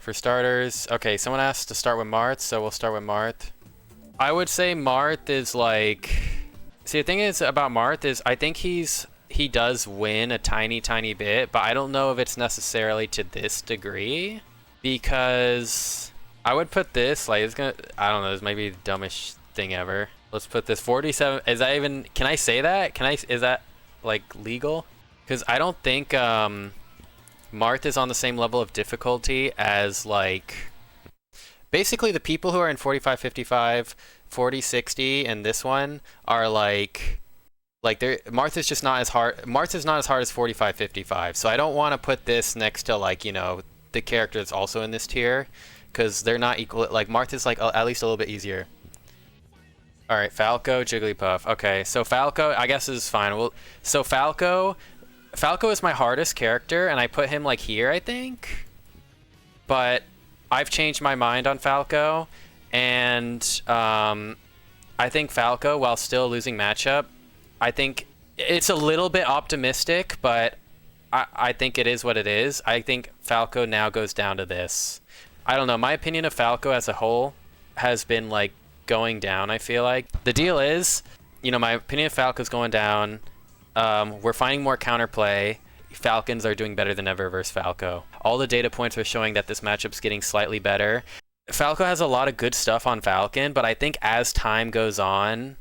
For starters, okay, someone asked to start with Marth, so we'll start with Marth. I would say Marth is like... See, the thing is about Marth is I think he does win a tiny bit, but I don't know if it's necessarily to this degree, because I would put this, like, it's gonna... I don't know, this might be the dumbest thing ever. Let's put this 47... Is that even... Can I say that? Is that, like, legal? Because I don't think, Marth is on the same level of difficulty as, like, basically the people who are in 45, 55, 40, 60, and this one are like they're Marth is just not as hard. Marth is not as hard as 45, 55. So I don't want to put this next to, like, you know, the character that's also in this tier, because they're not equal. Like, Marth is like at least a little bit easier. All right, Falco, Jigglypuff. Okay, so Falco, I guess is fine. Well, so Falco is my hardest character, and I put him like here, I think. But I've changed my mind on Falco, and I think Falco, while still losing matchup, I think it's a little bit optimistic, but I think it is what it is. I think Falco now goes down to this. I don't know, my opinion of Falco as a whole has been, like, going down, I feel like. The deal is, you know, my opinion of Falco's going down. We're finding more counterplay. Falcons are doing better than ever versus Falco. All the data points are showing that this matchup's getting slightly better. Falco has a lot of good stuff on Falcon, but I think as time goes on,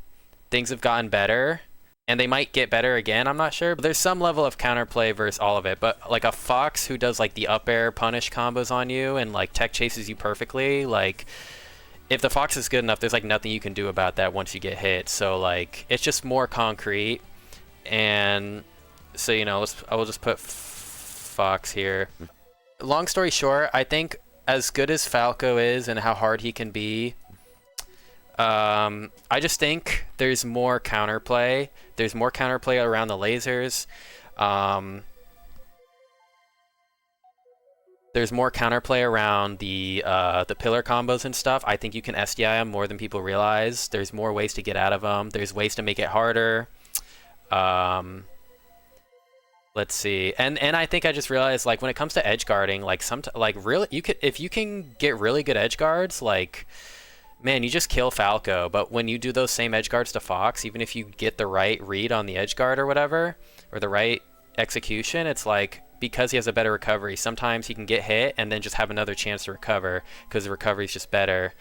things have gotten better, and they might get better again, I'm not sure. But there's some level of counterplay versus all of it. But, like, a Fox who does, like, the up air punish combos on you and, like, tech chases you perfectly, like, if the Fox is good enough, there's, like, nothing you can do about that once you get hit. So, like, it's just more concrete. And so, you know, I will just put Fox here. Long story short, I think as good as Falco is and how hard he can be, I just think there's more counterplay. There's more counterplay around the lasers. There's more counterplay around the pillar combos and stuff. I think you can SDI them more than people realize. There's more ways to get out of them. There's ways to make it harder. Let's see, and I think I just realized, like, when it comes to edge guarding, like, really, if you can get really good edge guards, like, man, you just kill Falco. But when you do those same edge guards to Fox, even if you get the right read on the edge guard or whatever, or the right execution, it's like, because he has a better recovery, sometimes he can get hit and then just have another chance to recover because the recovery is just better.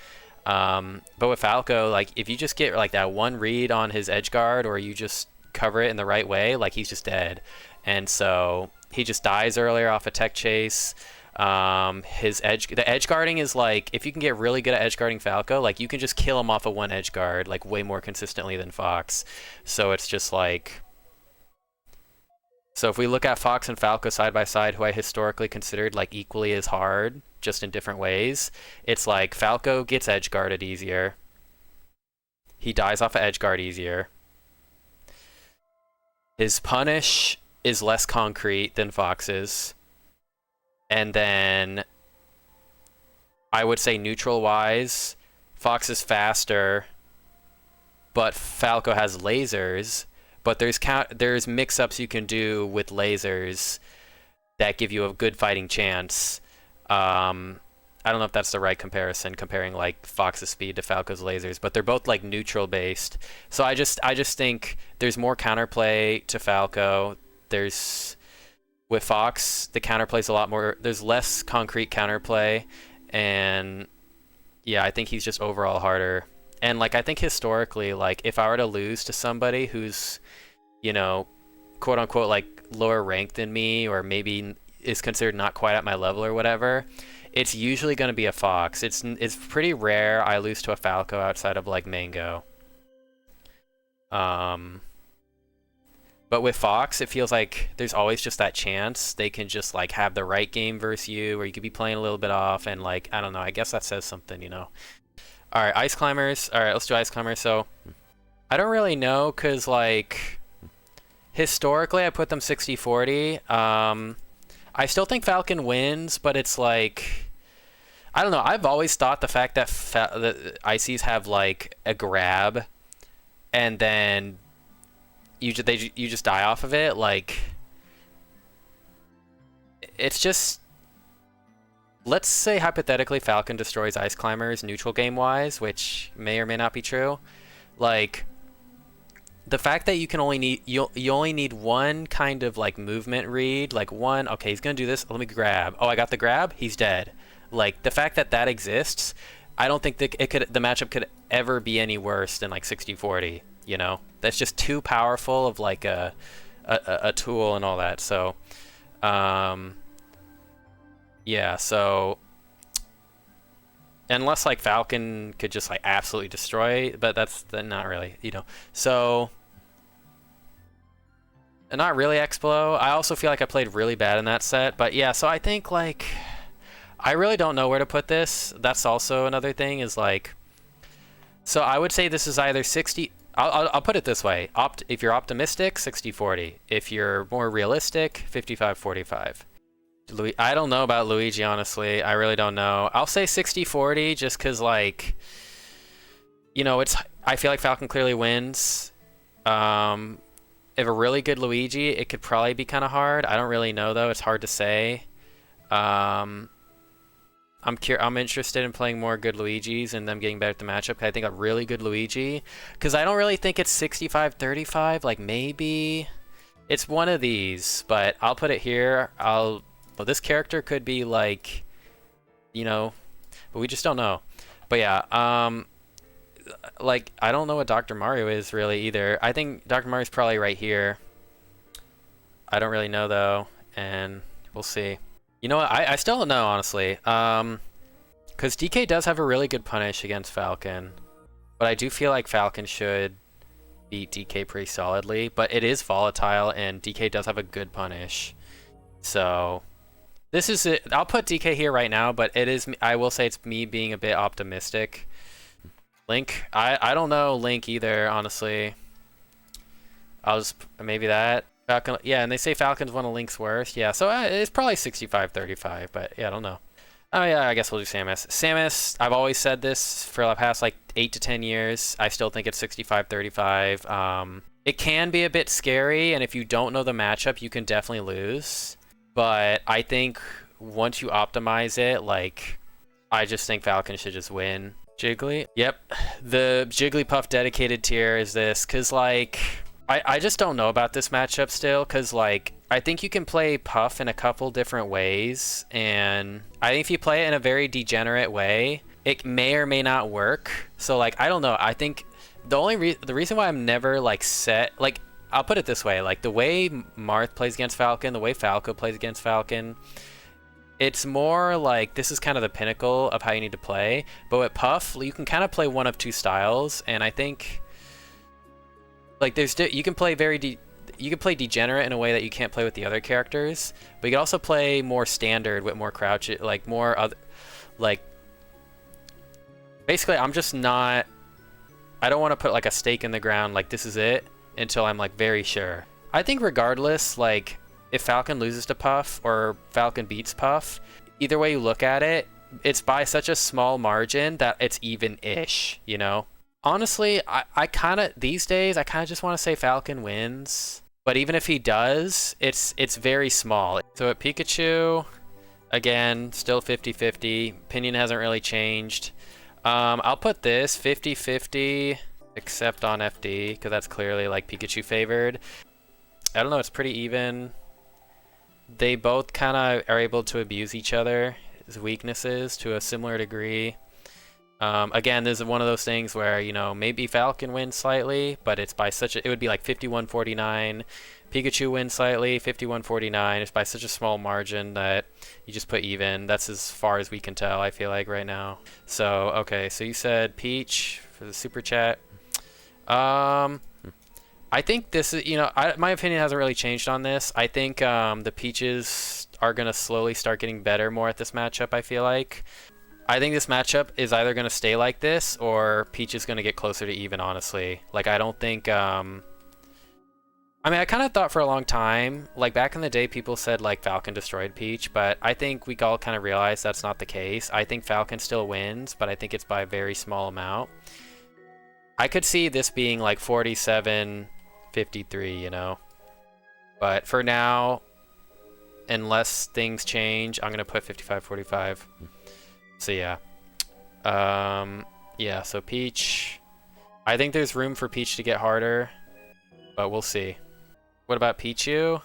But with Falco, like, if you just get, like, that one read on his edge guard, or you just cover it in the right way, like, he's just dead. And so he just dies earlier off a tech chase. The edge guarding is, like, if you can get really good at edge guarding Falco, like, you can just kill him off of one edge guard, like, way more consistently than Fox. So it's just like, so if we look at Fox and Falco side by side, who I historically considered, like, equally as hard, just in different ways, it's like Falco gets edge guarded easier. He dies off of edge guard easier. His punish is less concrete than Fox's. And then I would say neutral-wise, Fox is faster, but Falco has lasers. But there's mix-ups you can do with lasers that give you a good fighting chance. I don't know if that's the right comparison, comparing, like, Fox's speed to Falco's lasers, but they're both, like, neutral based. So I just think there's more counterplay to Falco. With Fox, the counterplay's a lot more, there's less concrete counterplay, and yeah, I think he's just overall harder. And, like, I think historically, like, if I were to lose to somebody who's, you know, quote unquote, like, lower ranked than me, or maybe is considered not quite at my level or whatever, it's usually going to be a Fox. It's pretty rare I lose to a Falco outside of, like, Mango. But with Fox, it feels like there's always just that chance they can just, like, have the right game versus you, or you could be playing a little bit off, and, like, I don't know, I guess that says something, you know. All right, Ice Climbers. All right, let's do Ice Climbers. So I don't really know, because, like, historically I put them 60-40. I still think Falcon wins, but it's like, I don't know. I've always thought the fact that the Ices have, like, a grab, and then you just die off of it, like, it's just, let's say hypothetically Falcon destroys Ice Climbers neutral game wise, which may or may not be true. Like, the fact that you can only need you only need one kind of like movement read, like one, okay, he's gonna do this, let me grab. Oh, I got the grab, he's dead. Like, the fact that that exists, I don't think that the matchup could ever be any worse than like 60-40, you know? That's just too powerful of like a tool and all that. So yeah, so unless like Falcon could just like absolutely destroy, but that's not really, you know. So not really Explo. I also feel like I played really bad in that set, but yeah, so I think like I really don't know where to put this. That's also another thing is like, so I would say this is either 60, I'll put it this way. If you're optimistic, 60-40. If you're more realistic, 55-45. I don't know about Luigi, honestly. I really don't know. I'll say 60-40 just because, like, you know, I feel like Falcon clearly wins. If a really good Luigi, it could probably be kind of hard. I don't really know, though. It's hard to say. I'm interested in playing more good Luigis and them getting better at the matchup. I think a really good Luigi, because I don't really think it's 65-35. Like, maybe it's one of these, but I'll put it here. Well, this character could be like, you know, but we just don't know. But yeah, like, I don't know what Dr. Mario is really either. I think Dr. Mario's probably right here. I don't really know though, and we'll see. You know what? I still don't know, honestly. Because DK does have a really good punish against Falcon, but I do feel like Falcon should beat DK pretty solidly. But it is volatile, and DK does have a good punish. So this is it. I'll put DK here right now, but it is. I will say it's me being a bit optimistic. Link, I don't know Link either, honestly. I'll just maybe that. Falcon, yeah, and they say Falcon's one of Link's worst. Yeah, so it's probably 65-35, but yeah, I don't know. Oh yeah, I guess we'll do Samus. Samus, I've always said this for the past like 8 to 10 years. I still think it's 65-35. It can be a bit scary, and if you don't know the matchup, you can definitely lose. But I think once you optimize it, like, I just think Falcon should just win. Jiggly? Yep. The Jigglypuff dedicated tier is this, because like, I just don't know about this matchup still, because like, I think you can play Puff in a couple different ways, and I think if you play it in a very degenerate way, it may or may not work. So like, I don't know. I think the reason why I'm never like set, like, I'll put it this way, like the way Marth plays against Falcon, the way Falco plays against Falcon, it's more like this is kind of the pinnacle of how you need to play. But with Puff, you can kind of play one of two styles, and I think like you can play you can play degenerate in a way that you can't play with the other characters, but you can also play more standard with more crouch, like more other, like, basically I'm just not, I don't want to put like a stake in the ground like this is it until I'm like very sure. I think regardless, like, if Falcon loses to Puff or Falcon beats Puff, either way you look at it, it's by such a small margin that it's even-ish, you know? Honestly, I kind of, these days, I kind of just want to say Falcon wins. But even if he does, it's very small. So at Pikachu, again, still 50-50. Opinion hasn't really changed. I'll put this 50-50, except on FD, because that's clearly like Pikachu favored. I don't know, it's pretty even. They both kind of are able to abuse each other's weaknesses to a similar degree. Again, this is one of those things where, you know, maybe Falcon wins slightly, but it's by such a, it would be like 51-49. Pikachu wins slightly, 51-49. It's by such a small margin that you just put even. That's as far as we can tell, I feel like, right now. So, okay, so you said Peach for the super chat. I think this is, you know, my opinion hasn't really changed on this. I think the Peaches are going to slowly start getting better more at this matchup, I feel like. I think this matchup is either going to stay like this or Peach is going to get closer to even, honestly. Like, I don't think... I mean, I kind of thought for a long time, like, back in the day, people said, like, Falcon destroyed Peach, but I think we all kind of realized that's not the case. I think Falcon still wins, but I think it's by a very small amount. I could see this being, like, 47-53, you know? But for now... unless things change, I'm gonna put 55-45. So yeah. Yeah, so Peach. I think there's room for Peach to get harder, but we'll see. What about Pichu?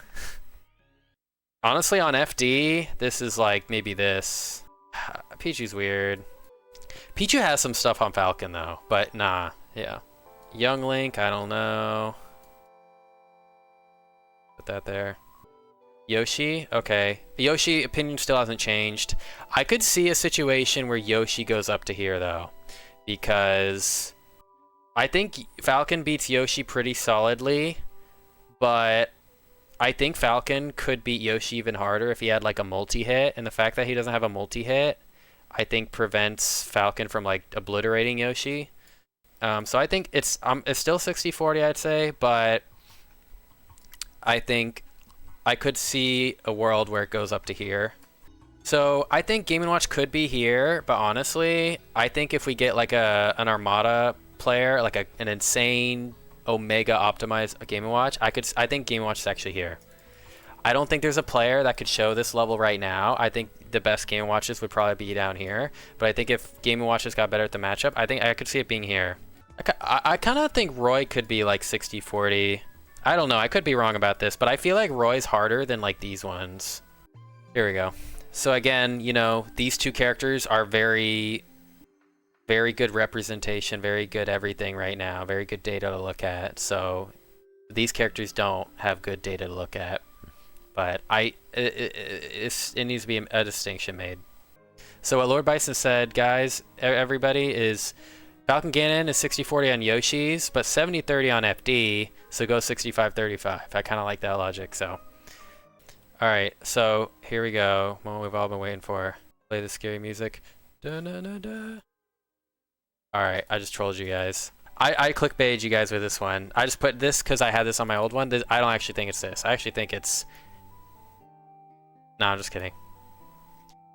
Honestly, on FD, this is like maybe this. Pichu's weird. Pichu has some stuff on Falcon though, but nah, yeah. Young Link, I don't know. Put that there. Yoshi, okay. Yoshi, opinion still hasn't changed. I could see a situation where Yoshi goes up to here though, because I think Falcon beats Yoshi pretty solidly, but I think Falcon could beat Yoshi even harder if he had like a multi-hit, and the fact that he doesn't have a multi-hit, I think prevents Falcon from like obliterating Yoshi. So I think it's still 60-40, I'd say, but I think I could see a world where it goes up to here. So I think Game & Watch could be here, but honestly, I think if we get like an Armada player, like an insane Omega optimized Game & Watch, I think Game & Watch is actually here. I don't think there's a player that could show this level right now. I think the best Game & Watches would probably be down here, but I think if Game & Watches got better at the matchup, I think I could see it being here. I kind of think Roy could be like 60-40. I don't know, I could be wrong about this, but I feel like Roy's harder than like these ones. Here we go. So again, you know, these two characters are very good representation, very good everything right now, very good data to look at. So these characters don't have good data to look at, but it needs to be a distinction made. So what Lord Bison said, guys, everybody, is Falcon Ganon is 60-40 on Yoshi's, but 70-30 on FD, so go 65-35. I kind of like that logic, so. Alright, so here we go. Moment we've all been waiting for. Play the scary music. Da-na-na-da. Alright, I just trolled you guys. I clickbaited you guys with this one. I just put this because I had this on my old one. I don't actually think it's this. I actually think it's... No, I'm just kidding.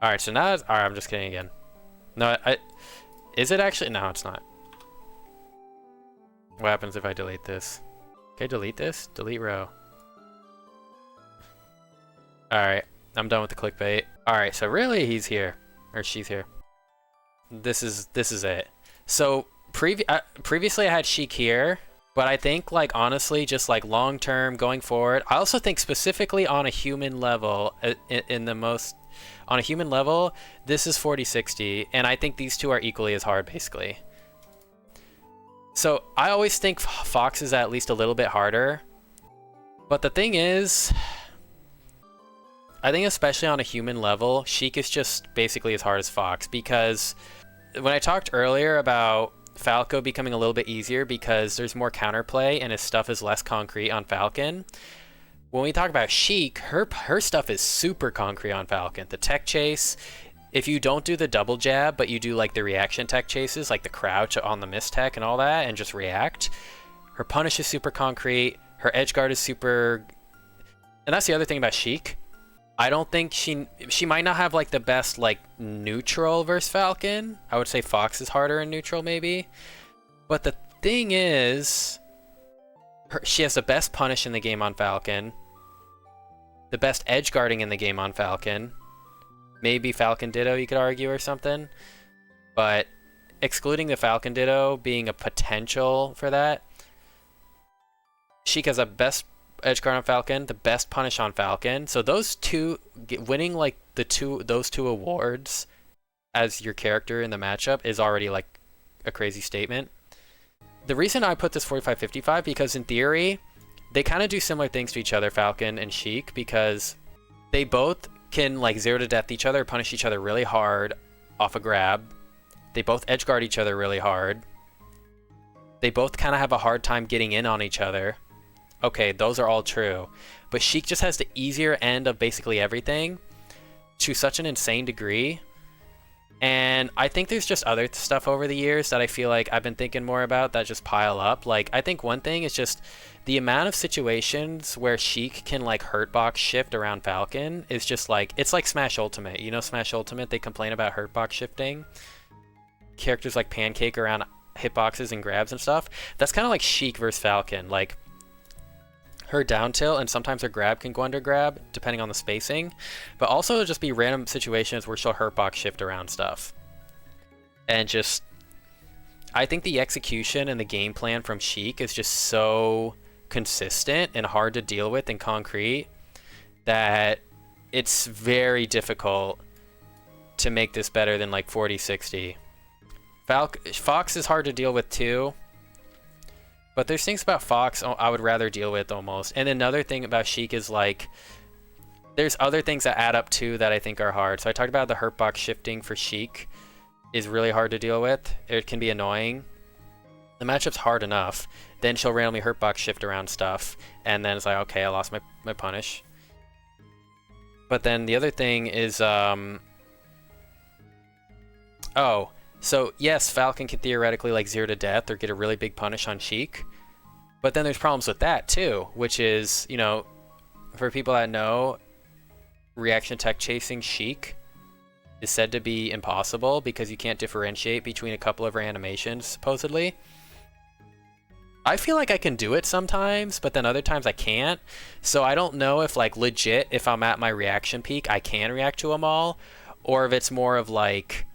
Alright, so now it's... Alright, I'm just kidding again. No, is it actually? No, it's not. What happens if I delete this? Okay, delete this? Delete row. Alright, I'm done with the clickbait. Alright, so really he's here. Or she's here. This is it. So, previously I had Sheik here, but I think, like, honestly, just, like, long-term, going forward, I also think specifically on a human level, on a human level, this is 40-60, and I think these two are equally as hard, basically. So, I always think Fox is at least a little bit harder, but the thing is, I think especially on a human level, Sheik is just basically as hard as Fox, because when I talked earlier about Falco becoming a little bit easier because there's more counterplay and his stuff is less concrete on Falcon, when we talk about Sheik, her stuff is super concrete on Falcon. The tech chase, if you don't do the double jab, but you do like the reaction tech chases, like the crouch on the miss tech and all that, and just react, her punish is super concrete, her edge guard is super... And that's the other thing about Sheik. I don't think she might not have like the best like neutral versus Falcon. I would say Fox is harder in neutral maybe. But the thing is, she has the best punish in the game on Falcon. The best edge guarding in the game on Falcon. Maybe Falcon Ditto you could argue or something. But excluding the Falcon Ditto being a potential for that, Sheik has the best edge guard on Falcon, the best punish on Falcon. So those two, winning like those two awards as your character in the matchup is already like a crazy statement. The reason I put this 45-55 because in theory, they kind of do similar things to each other, Falcon and Sheik, because they both can like 0 to death each other, punish each other really hard off a grab. They both edge guard each other really hard. They both kind of have a hard time getting in on each other. Okay, those are all true. But Sheik just has the easier end of basically everything to such an insane degree. And I think there's just other stuff over the years that I feel like I've been thinking more about that just pile up. Like, I think one thing is just the amount of situations where Sheik can like hurtbox shift around Falcon is just like, it's like Smash Ultimate. You know Smash Ultimate, they complain about hurtbox shifting. Characters like pancake around hitboxes and grabs and stuff. That's kind of like Sheik versus Falcon. Like, her down tilt and sometimes her grab can go under grab depending on the spacing, but also it'll just be random situations where she'll hurt box shift around stuff. And just, I think the execution and the game plan from Sheik is just so consistent and hard to deal with in concrete that it's very difficult to make this better than like 40-60. Fox is hard to deal with too, but there's things about Fox I would rather deal with almost. And another thing about Sheik is like, there's other things that add up too that I think are hard. So I talked about the hurt box shifting for Sheik is really hard to deal with. It can be annoying. The matchup's hard enough. Then she'll randomly hurt box shift around stuff, and then it's like, okay, I lost my punish. But then the other thing is, oh, so yes, Falcon can theoretically like 0 to death or get a really big punish on Sheik. But then there's problems with that too, which is, you know, for people that know, reaction tech chasing Sheik is said to be impossible because you can't differentiate between a couple of her animations, supposedly. I feel like I can do it sometimes, but then other times I can't. So I don't know if like legit, if I'm at my reaction peak, I can react to them all, or if it's more of like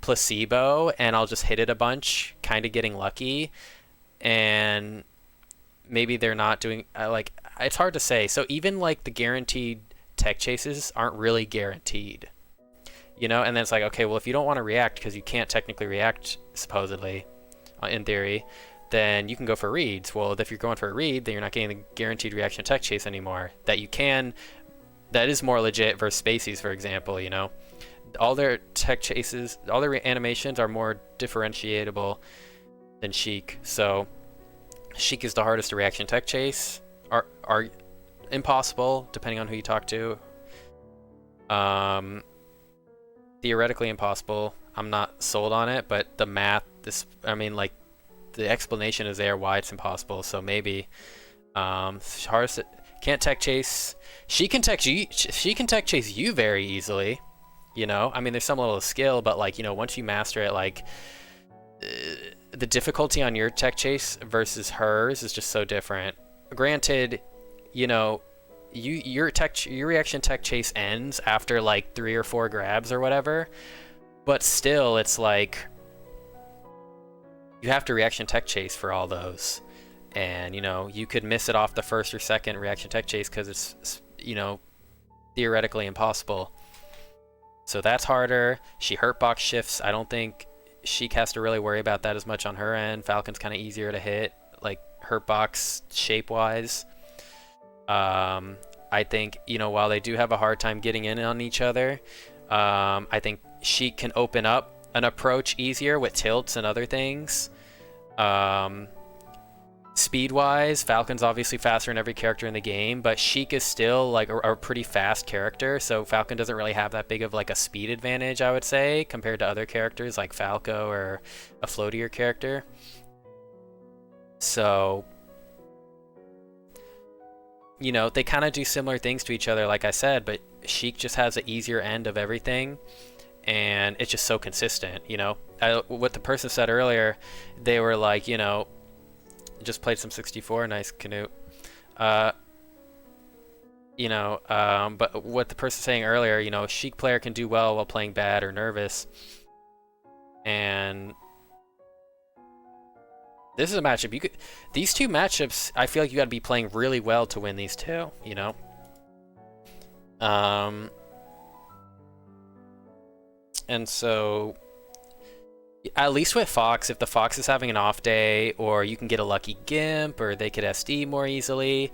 placebo and I'll just hit it a bunch, kind of getting lucky, and maybe they're not doing, like, it's hard to say. So even like the guaranteed tech chases aren't really guaranteed, you know? And then it's like, okay, well, if you don't want to react because you can't technically react, supposedly, in theory, then you can go for reads. Well, if you're going for a read, then you're not getting the guaranteed reaction tech chase anymore. That you can, that is more legit versus Spaceys, for example, you know? All their tech chases, all their animations are more differentiatable than Sheik. So Sheik is the hardest to reaction tech chase. Are impossible, depending on who you talk to. Theoretically impossible. I'm not sold on it, but the math, I mean, like, the explanation is there why it's impossible. So maybe hardest, can't tech chase. She can tech chase you very easily, you know? I mean, there's some level of skill, but like, you know, once you master it, like, the difficulty on your tech chase versus hers is just so different. Granted, you know, your reaction tech chase ends after like 3 or 4 grabs or whatever, but still it's like you have to reaction tech chase for all those, and you know, you could miss it off the first or second reaction tech chase because it's, you know, theoretically impossible. So that's harder. She hurt box shifts. I don't think Sheik has to really worry about that as much on her end. Falcon's kind of easier to hit, like hurt box shape wise. I think, you know, while they do have a hard time getting in on each other, I think Sheik can open up an approach easier with tilts and other things. Speed wise, Falcon's obviously faster than every character in the game, but Sheik is still like a pretty fast character, so Falcon doesn't really have that big of like a speed advantage, I would say, compared to other characters like Falco or a floatier character. So, you know, they kind of do similar things to each other, like I said, but Sheik just has the easier end of everything, and it's just so consistent, you know? What the person said earlier, they were like, you know, just played some 64, nice Canute. You know, but what the person saying earlier, you know, a Sheik player can do well while playing bad or nervous. And this is a matchup these two matchups, I feel like you got to be playing really well to win these two, you know? And so, at least with Fox, if the Fox is having an off day, or you can get a lucky Gimp, or they could SD more easily,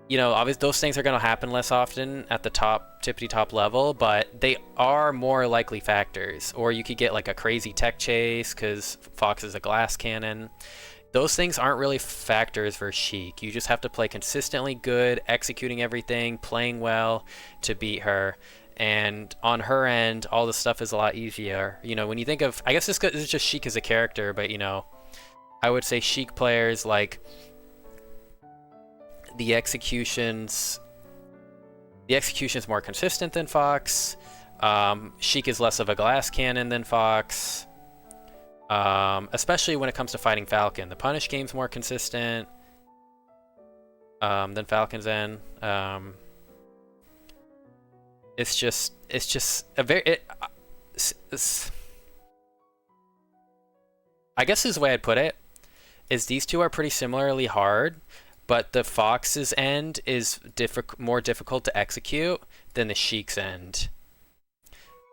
you know, obviously those things are going to happen less often at the tippity top level, but they are more likely factors. Or you could get like a crazy tech chase because Fox is a glass cannon. Those things aren't really factors for Sheik. You just have to play consistently good, executing everything, playing well to beat her. And on her end, all the stuff is a lot easier. You know, when you think of, I guess this is just Sheik as a character, but you know, I would say Sheik players, like, the execution's more consistent than Fox. Sheik is less of a glass cannon than Fox. Especially when it comes to fighting Falcon. The punish game's more consistent. Then Falcon's in. It's just a very. I guess this is the way I'd put it is these two are pretty similarly hard, but the Fox's end is more difficult to execute than the Sheik's end.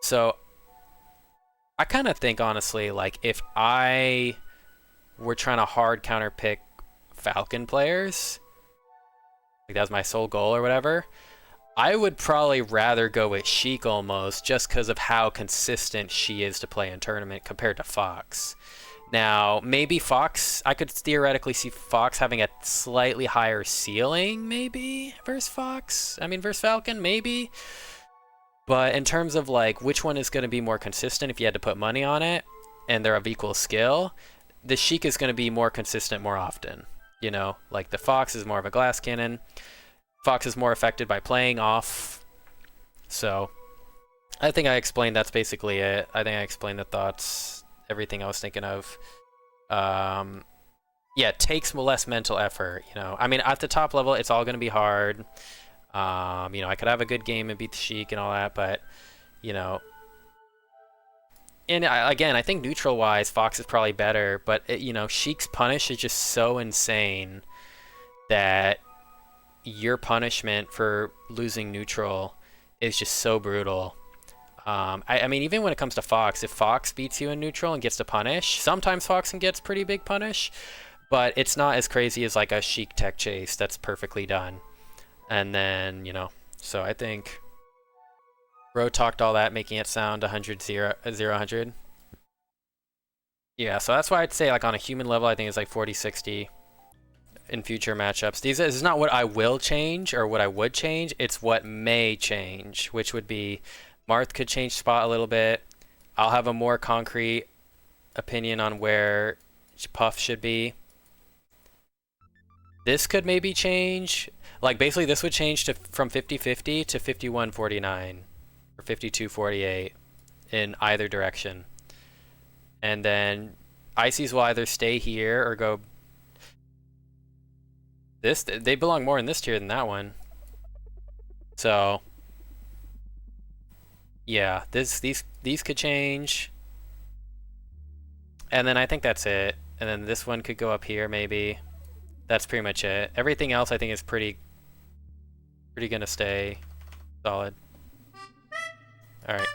So I kind of think honestly, like if I were trying to hard counter pick Falcon players, like that's my sole goal or whatever, I would probably rather go with Sheik almost just because of how consistent she is to play in tournament compared to Fox. Now, maybe Fox, I could theoretically see Fox having a slightly higher ceiling, maybe, versus Fox. I mean, versus Falcon, maybe. But in terms of, like, which one is going to be more consistent if you had to put money on it, and they're of equal skill, the Sheik is going to be more consistent more often. You know, like the Fox is more of a glass cannon. Fox is more affected by playing off. So, I think I explained that's basically it. I think I explained the thoughts. Everything I was thinking of. Yeah, it takes less mental effort, you know. I mean, at the top level, it's all going to be hard. You know, I could have a good game and beat the Sheik and all that, but, you know. And again, I think neutral-wise, Fox is probably better, but, you know, Sheik's punish is just so insane that your punishment for losing neutral is just so brutal. I mean, even when it comes to Fox, if Fox beats you in neutral and gets to punish, sometimes Fox gets pretty big punish, but it's not as crazy as like a Sheik tech chase that's perfectly done. And then, you know, so I think Bro talked all that, making it sound 100, 0, 100. Yeah, so that's why I'd say like on a human level, I think it's like 40, 60 in future matchups. This is not what I will change or what I would change. It's what may change, which would be Marth could change spot a little bit. I'll have a more concrete opinion on where Puff should be. This could maybe change. Like, basically, this would change to from 50-50 to 51-49 or 52-48 in either direction. And then Ices will either stay here or go... This, they belong more in this tier than that one. So... yeah, these could change. And then I think that's it. And then this one could go up here maybe. That's pretty much it. Everything else I think is pretty gonna stay solid. All right.